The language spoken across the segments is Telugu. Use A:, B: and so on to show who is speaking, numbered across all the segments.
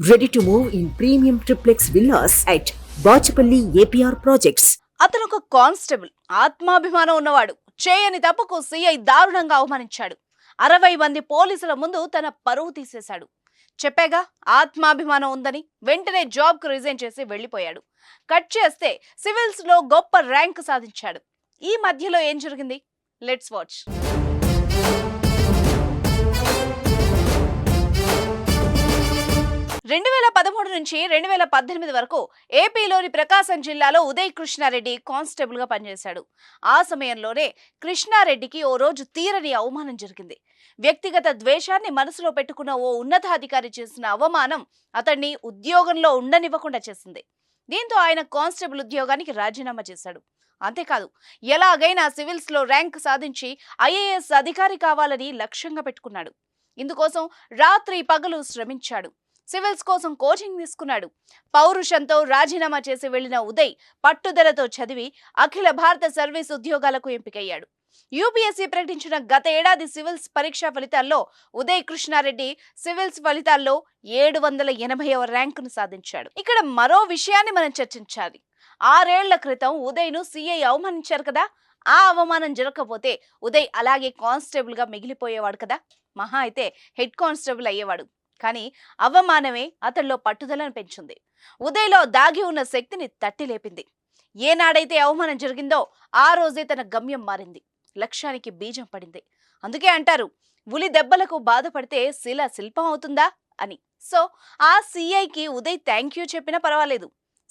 A: Ready to move in premium triplex villas at Bachapalli APR Projects.
B: అతను ఒక కానిస్టేబుల్, ఆత్మాభిమానం ఉన్నవాడు. చేయని తప్పుకు సిఐ దారుణంగా అవమానించాడు. 60 మంది పోలీసుల ముందు తన పరువు తీసేశాడు. చెప్పాగా ఆత్మాభిమానం ఉందని. వెంటనే జాబ్ కు రిజైన్ చేసి వెళ్లిపోయాడు. కట్ చేస్తే సివిల్స్ లో గొప్ప ర్యాంక్ సాధించాడు. ఈ మధ్యలో ఏం జరిగింది? Let's watch. 2013 నుంచి 2018 వరకు ఏపీలోని ప్రకాశం జిల్లాలో ఉదయ్ కృష్ణారెడ్డి కానిస్టేబుల్ గా పనిచేశాడు. ఆ సమయంలోనే కృష్ణారెడ్డికి ఓ రోజు తీరని అవమానం జరిగింది. వ్యక్తిగత ద్వేషాన్ని మనసులో పెట్టుకున్న ఓ ఉన్నతాధికారి చేసిన అవమానం అతన్ని ఉద్యోగంలో ఉండనివ్వకుండా చేసింది. దీంతో ఆయన కానిస్టేబుల్ ఉద్యోగానికి రాజీనామా చేశాడు. అంతేకాదు, ఎలాగైనా సివిల్స్ లో ర్యాంక్ సాధించి ఐఏఎస్ అధికారి కావాలని లక్ష్యంగా పెట్టుకున్నాడు. ఇందుకోసం రాత్రి పగలు శ్రమించాడు. సివిల్స్ కోసం కోచింగ్ తీసుకున్నాడు. పౌరుషంతో రాజీనామా చేసి వెళ్లిన ఉదయ్ పట్టుదలతో చదివి అఖిల భారత సర్వీస్ ఉద్యోగాలకు ఎంపికయ్యాడు. యూపీఎస్సీ ప్రకటించిన గత ఏడాది సివిల్స్ పరీక్షా ఫలితాల్లో ఉదయ్ కృష్ణారెడ్డి సివిల్స్ ఫలితాల్లో 780వ ర్యాంకును సాధించాడు. ఇక్కడ మరో విషయాన్ని మనం చర్చించాలి. 6 ఏళ్ల క్రితం ఉదయ్ను సిఐ అవమానించారు కదా. ఆ అవమానం జరగకపోతే ఉదయ్ అలాగే కానిస్టేబుల్ గా మిగిలిపోయేవాడు కదా. మహా అయితే హెడ్ కానిస్టేబుల్ అయ్యేవాడు. కానీ అవమానమే అతనిలో పట్టుదలను పెంచింది. ఉదయ్లో దాగి ఉన్న శక్తిని తట్టి లేపింది. ఏనాడైతే అవమానం జరిగిందో ఆ రోజే తన గమ్యం మారింది. లక్ష్యానికి బీజం పడింది. అందుకే అంటారు, ఉలి దెబ్బలకు బాధపడితే శిల శిల్పం అవుతుందా అని. సో ఆ సిఐకి ఉదయ్ థ్యాంక్ యూ చెప్పినా పర్వాలేదు.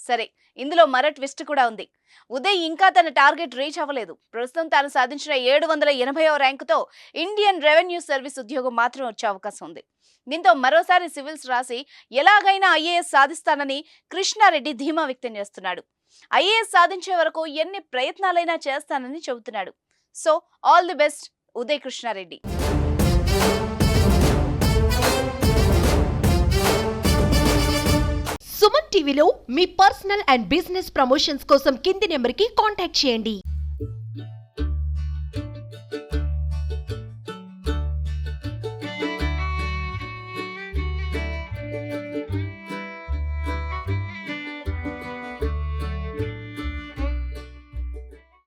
B: సరే, ఇందులో మరో ట్విస్ట్ కూడా ఉంది. ఉదయ్ ఇంకా తన టార్గెట్ రీచ్ అవ్వలేదు. ప్రస్తుతం తాను సాధించిన 780వ ర్యాంకుతో ఇండియన్ రెవెన్యూ సర్వీస్ ఉద్యోగం మాత్రం వచ్చే అవకాశం ఉంది. దీంతో మరోసారి సివిల్స్ రాసి ఎలాగైనా ఐఏఎస్ సాధిస్తానని కృష్ణారెడ్డి ధీమా వ్యక్తం చేస్తున్నాడు. ఐఏఎస్ సాధించే వరకు ఎన్ని ప్రయత్నాలైనా చేస్తానని చెబుతున్నాడు. So all the best Uday Krishna Reddy.
C: Suman టీవీలో మీ పర్సనల్ అండ్ బిజినెస్ ప్రమోషన్స్ కోసం కింది నెంబర్కి కాంటాక్ట్ చేయండి.